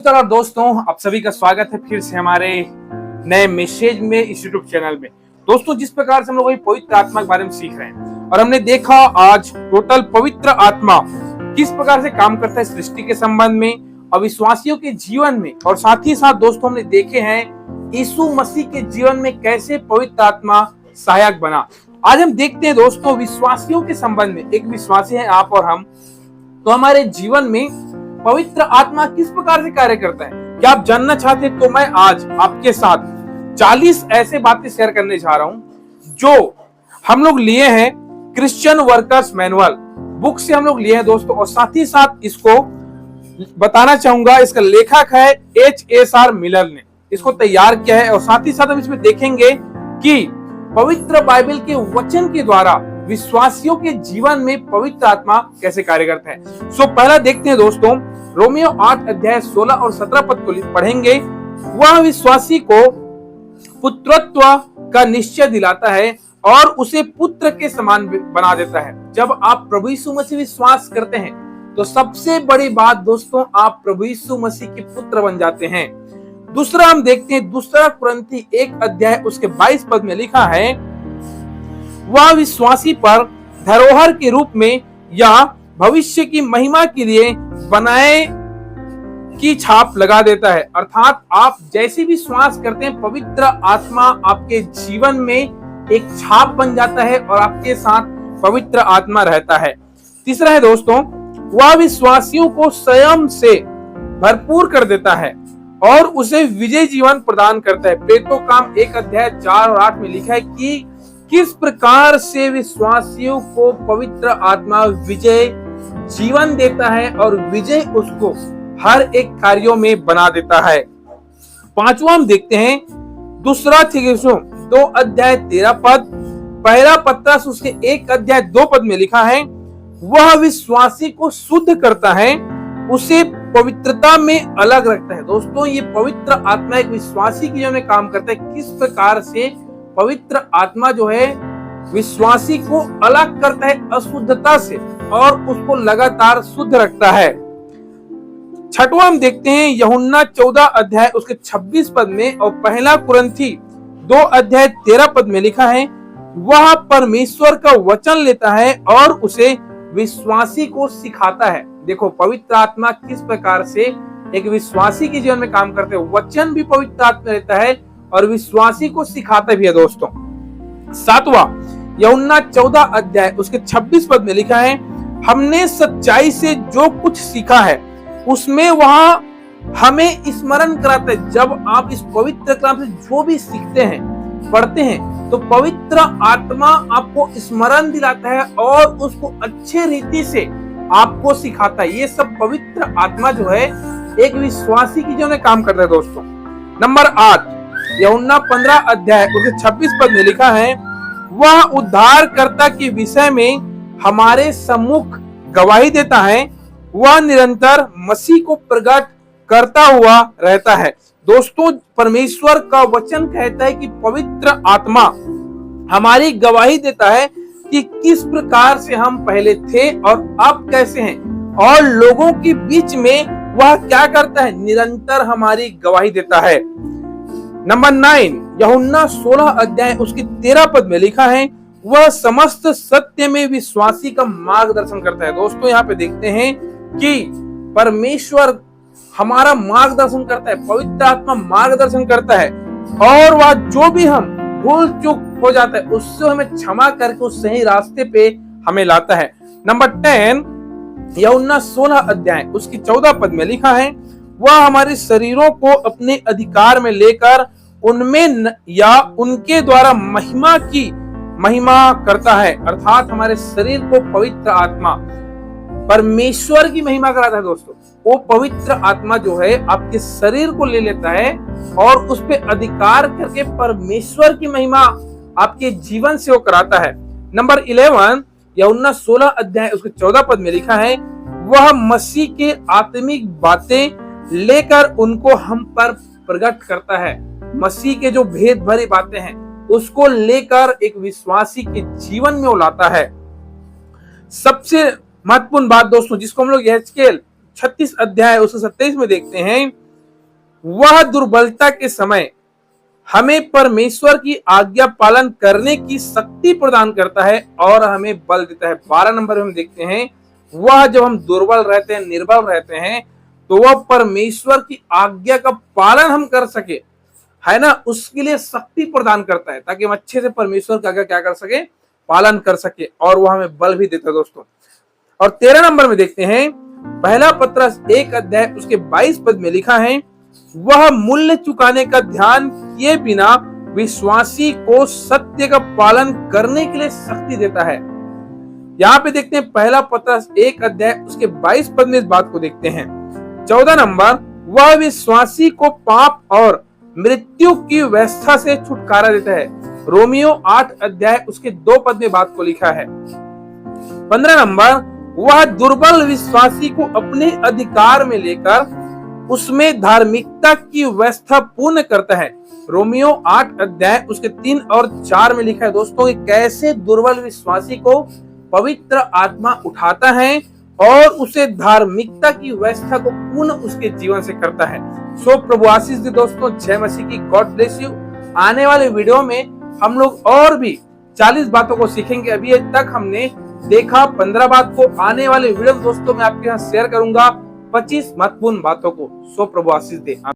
नमस्कार दोस्तों, आप सभी का स्वागत है फिर से हमारे नए मैसेज में इस यूट्यूब चैनल में। दोस्तों, जिस प्रकार से हम लोग पवित्र आत्मा के बारे में सीख रहे हैं और हमने देखा आज टोटल पवित्र आत्मा किस प्रकार से काम करता है सृष्टि के संबंध में, अविश्वासियों के जीवन में, और साथ ही साथ दोस्तों हमने देखे हैं यीशु मसीह के जीवन में कैसे पवित्र आत्मा सहायक बना। आज हम देखते हैं दोस्तों विश्वासियों के संबंध में। एक विश्वासी है आप और हम, तो हमारे जीवन में पवित्र आत्मा किस प्रकार से कार्य करता है क्या आप जानना चाहते हैं? तो मैं आज आपके साथ 40 ऐसे बातें शेयर करने जा रहा हूं जो हम लोग लिए हैं क्रिश्चियन वर्कर्स मैनुअल बुक से हम लोग लिए हैं दोस्तों। और साथ ही साथ इसको बताना चाहूंगा, इसका लेखक है H.S.R. मिलर ने इसको तैयार किया है। और साथ ही साथ हम इसमें देखेंगे कि पवित्र बाइबल के वचन के द्वारा विश्वासियों के जीवन में पवित्र आत्मा कैसे कार्य करता है। सो पहला देखते हैं दोस्तों, रोमियो 8 अध्याय 16 और 17 पद को पढ़ेंगे। वह विश्वासी को पुत्रत्व का निश्चय दिलाता है और उसे पुत्र के समान बना देता है। जब आप प्रभु यीशु मसीह विश्वास करते हैं तो सबसे बड़ी बात दोस्तों, आप प्रभु यीशु मसीह के पुत्र बन जाते हैं। दूसरा हम देखते हैं, दूसरा कुरिन्थी 1 अध्याय उसके 22 पद में लिखा है, वह विश्वासी पर धरोहर के रूप में या भविष्य की महिमा के लिए बनाए की छाप लगा देता है। अर्थात आप जैसे विश्वास करते हैं, पवित्र आत्मा आपके जीवन में एक छाप बन जाता है और आपके साथ पवित्र आत्मा रहता है। तीसरा है दोस्तों, वह विश्वासियों को स्वयं से भरपूर कर देता है और उसे विजय जीवन प्रदान करता है। प्रेरितों काम 1 अध्याय 4 और 8 में लिखा है कि किस प्रकार से विश्वासियों को पवित्र आत्मा विजय जीवन देता है और विजय उसको हर एक कार्यों में बना देता है। पांचवा हम देखते हैं, दूसरा थिस्सलुनीकियों 2 अध्याय 13 पद, पहला पत्रस उसके 1 अध्याय 2 पद में लिखा है, वह विश्वासी को शुद्ध करता है, उसे पवित्रता में अलग रखता है। दोस्तों, ये पवित्र आत्मा एक विश्वासी के जीवन में काम करता है। किस प्रकार से पवित्र आत्मा जो है विश्वासी को अलग करता है अशुद्धता से और उसको लगातार शुद्ध रखता है। छठवां हम देखते हैं, यूहन्ना 14 अध्याय उसके 26 पद में और पहला कुरिन्थी 2 अध्याय 13 पद में लिखा है, वह परमेश्वर का वचन लेता है और उसे विश्वासी को सिखाता है। देखो, पवित्र आत्मा किस प्रकार से एक विश्वासी के जीवन में काम करते हैं। वचन भी पवित्र आत्मा रहता है और विश्वासी को सिखाता भी है दोस्तों। सातवां, यूहन्ना 14 अध्याय उसके 26 पद में लिखा है, हमने सच्चाई से जो कुछ सीखा है उसमें वह हमें स्मरण कराता है। जब आप इस पवित्र कलाम से जो भी सीखते हैं, पढ़ते हैं, तो पवित्र आत्मा आपको स्मरण दिलाता है और उसको अच्छे रीति से आपको सिखाता है। ये सब पवित्र आत्मा जो है एक विश्वासी की जो में काम करता है दोस्तों। नंबर 8, यूहन्ना 15 अध्याय उसके 26 पद में लिखा है, वह उद्धारकर्ता के विषय में हमारे सम्मुख गवाही देता है, वह निरंतर मसीह को प्रकट करता हुआ रहता है। दोस्तों, परमेश्वर का वचन कहता है कि पवित्र आत्मा हमारी गवाही देता है कि किस प्रकार से हम पहले थे और अब कैसे हैं, और लोगों के बीच में वह क्या करता है, निरंतर हमारी गवाही देता है। नंबर 9, यूहन्ना 16 अध्याय उसके 13 पद में लिखा है, वह समस्त सत्य में विश्वासी का मार्गदर्शन करता है। दोस्तों, यहाँ पे देखते हैं कि परमेश्वर हमारा मार्गदर्शन करता है, पवित्र आत्मा मार्गदर्शन करता है और वह जो भी हम भूल चूक हो जाता है उससे हमें क्षमा करके उस सही रास्ते पे हमें लाता है। नंबर 10, यूहन्ना 16 अध्याय उसकी 14 पद में लिखा है, वह हमारे शरीरों को अपने अधिकार में लेकर उनमें या उनके द्वारा महिमा करता है। अर्थात हमारे शरीर को पवित्र आत्मा परमेश्वर की महिमा कराता है दोस्तों। वो पवित्र आत्मा जो है आपके शरीर को ले लेता है और उस पे अधिकार करके परमेश्वर की महिमा आपके जीवन से वो कराता है। नंबर 11, यूहन्ना 16 अध्याय उसके 14 पद में लिखा है, वह मसीह के आत्मिक बातें लेकर उनको हम पर प्रकट करता है। मसीह के जो भेद भरी बातें हैं उसको लेकर एक विश्वासी के जीवन में वो लाता है। सबसे महत्वपूर्ण बात दोस्तों, जिसको हम लोग यहेजकेल 36 अध्याय 127 में देखते हैं, वह दुर्बलता के समय हमें परमेश्वर की आज्ञा पालन करने की शक्ति प्रदान करता है और हमें बल देता है। 12 नंबर में हम देखते हैं, वह जब हम दुर्बल रहते हैं, निर्बल रहते हैं, तो वह परमेश्वर की आज्ञा का पालन हम कर सके, है ना, उसके लिए शक्ति प्रदान करता है ताकि हम अच्छे से परमेश्वर की आज्ञा क्या कर सके, पालन कर सके, और वह हमें बल भी देता है दोस्तों। और 13 नंबर में देखते हैं, पहला पत्रस 1 अध्याय उसके 22 पद में लिखा है, वह मूल्य चुकाने का ध्यान किए बिना विश्वासी को सत्य का पालन करने के लिए शक्ति देता है। यहाँ पे देखते हैं पहला पत्रस 1 अध्याय उसके 22 पद में इस बात को देखते हैं। 14 नंबर, वह विश्वासी को पाप और मृत्यु की व्यवस्था से छुटकारा देता है। रोमियो 8 अध्याय उसके 2 पद में बात को लिखा है। 15 नंबर, वह दुर्बल विश्वासी को अपने अधिकार में लेकर उसमें धार्मिकता की व्यवस्था पूर्ण करता है। रोमियो 8 अध्याय उसके 3 और 4 में लिखा है दोस्तों कि कैसे दुर्बल विश्वासी को पवित्र आत्मा उठाता है और उसे धार्मिकता की व्यवस्था को पूर्ण उसके जीवन से करता है। सो प्रभु आशीष दे दोस्तों, जय मसीह की, गॉड ब्लेस यू। आने वाले वीडियो में हम लोग और भी 40 बातों को सीखेंगे। अभी तक हमने देखा 15 बात को, आने वाले वीडियो में दोस्तों मैं आपके साथ शेयर करूंगा 25 महत्वपूर्ण बातों को। सो प्रभु आशीष दे।